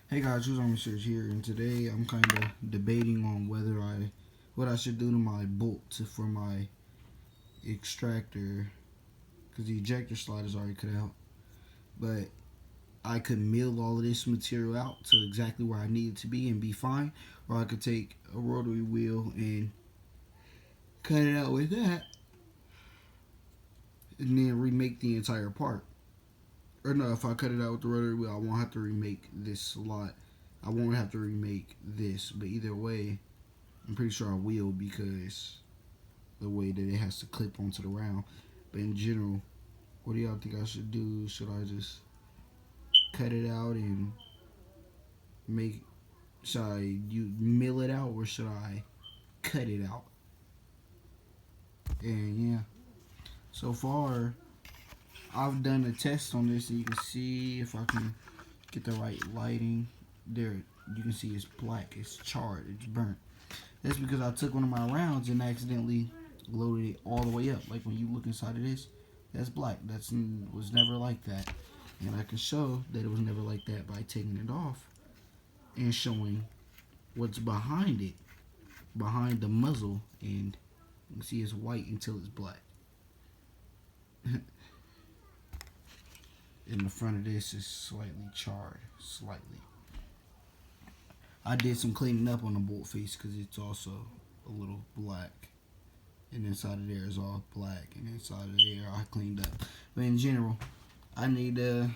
Hey guys, Who's on Research here, and today I'm kind of debating on what I should do to my bolt for my extractor, because the ejector slide is already cut out. But I could mill all of this material out to exactly where I need it to be and be fine, or I could take a rotary wheel and cut it out with that, and then remake the entire part. Or no, if I cut it out with the rotary wheel, I won't have to remake this slot. I won't have to remake this, but either way, I'm pretty sure I will, because the way that it has to clip onto the round. But in general, what do y'all think I should do? Should I just cut it out and should I mill it out, or should I cut it out? And yeah, so far I've done a test on this, and you can see, if I can get the right lighting there, you can see it's black, it's charred, it's burnt. That's because I took one of my rounds and accidentally loaded it all the way up. Like when you look inside of this, that's black. That was never like that. And I can show that it was never like that by taking it off and showing what's behind it, behind the muzzle, and you can see it's white until it's black. And the front of this is slightly charred, slightly. I did some cleaning up on the bolt face because it's also a little black. And inside of there is all black, and inside of there I cleaned up. But in general, I need to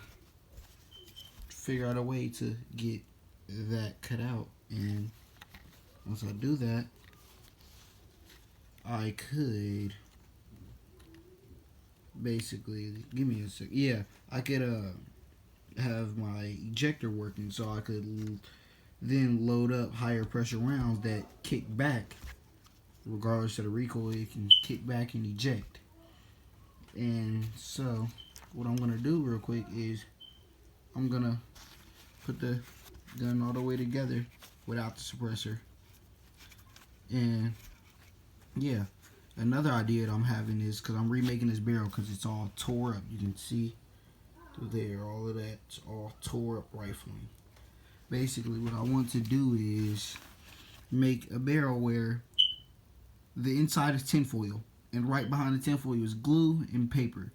figure out a way to get that cut out, and once I do that, I could basically, give me a sec. Yeah, I could have my ejector working, so I could then load up higher pressure rounds that kick back. Regardless of the recoil, it can kick back and eject. And so what I'm gonna do real quick is I'm gonna put the gun all the way together without the suppressor. And yeah, another idea that I'm having is, because I'm remaking this barrel because it's all tore up. You can see through there, all of that's all tore up rifling. Basically what I want to do is make a barrel where the inside is tinfoil, and right behind the tinfoil is glue and paper.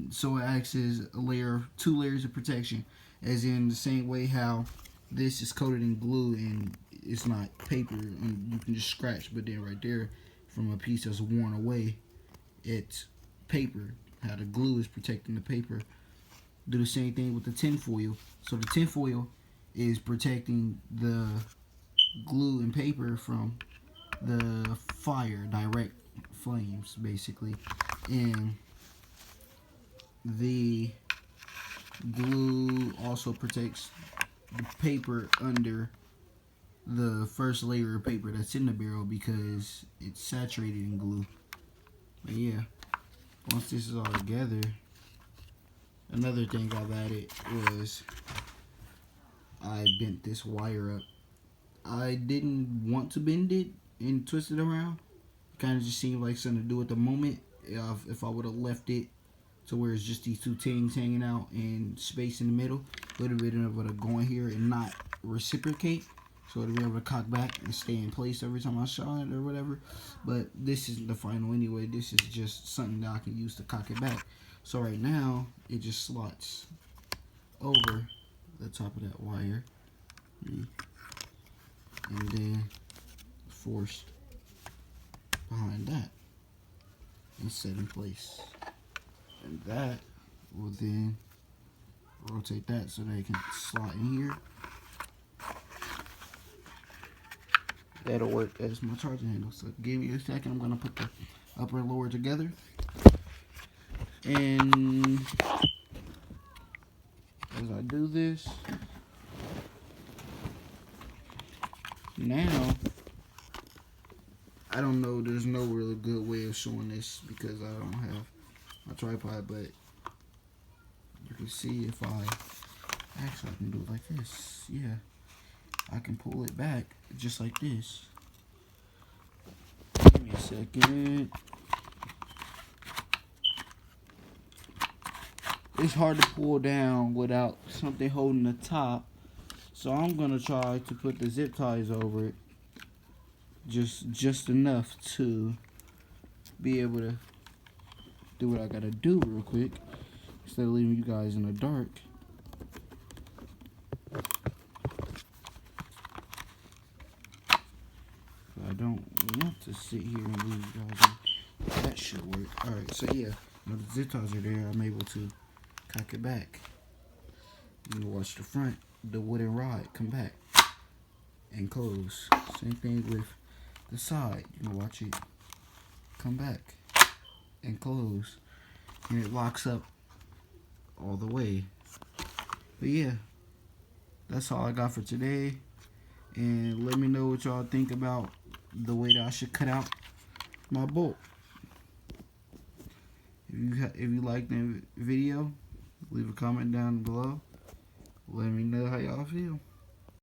So it acts as a layer, 2 layers of protection, as in the same way how this is coated in glue and it's not paper and you can just scratch, but then right there, from a piece that's worn away, it's paper. How the glue is protecting the paper. Do the same thing with the tinfoil. So the tinfoil is protecting the glue and paper from the fire, direct flames, basically. And the glue also protects the paper under the first layer of paper that's in the barrel, because it's saturated in glue. But yeah, once this is all together, another thing I've added was I bent this wire up. I didn't want to bend it and twist it around. It kind of just seemed like something to do at the moment. If I would have left it to where it's just these two tings hanging out and space in the middle, a little bit of it go in here and not reciprocate, so it'll be able to cock back and stay in place every time I shot it or whatever. But this isn't the final anyway. This is just something that I can use to cock it back. So right now it just slots over the top of that wire, and then forced behind that and set in place. And that will then rotate that so they can slot in here. That'll work as my charging handle. So give me a second. I'm gonna put the upper and lower together. And as I do this, now I don't know, there's no really good way of showing this because I don't have my tripod, but you can see if I actually, I can do it like this. Yeah, I can pull it back just like this. Give me a second. It's hard to pull down without something holding the top, So I'm gonna try to put the zip ties over it, just enough to be able to do what I gotta do real quick instead of leaving you guys in the dark. I don't want to sit here and leave you guys in. That should work. Alright, so yeah, now the zip ties are there. I'm able to cock it back. You can watch the front, the wooden rod come back and close. Same thing with the side. You can watch it come back and close, and it locks up all the way. But yeah, that's all I got for today. And let me know what y'all think about the way that I should cut out my bolt. If you like the video, leave a comment down below. Let me know how y'all feel.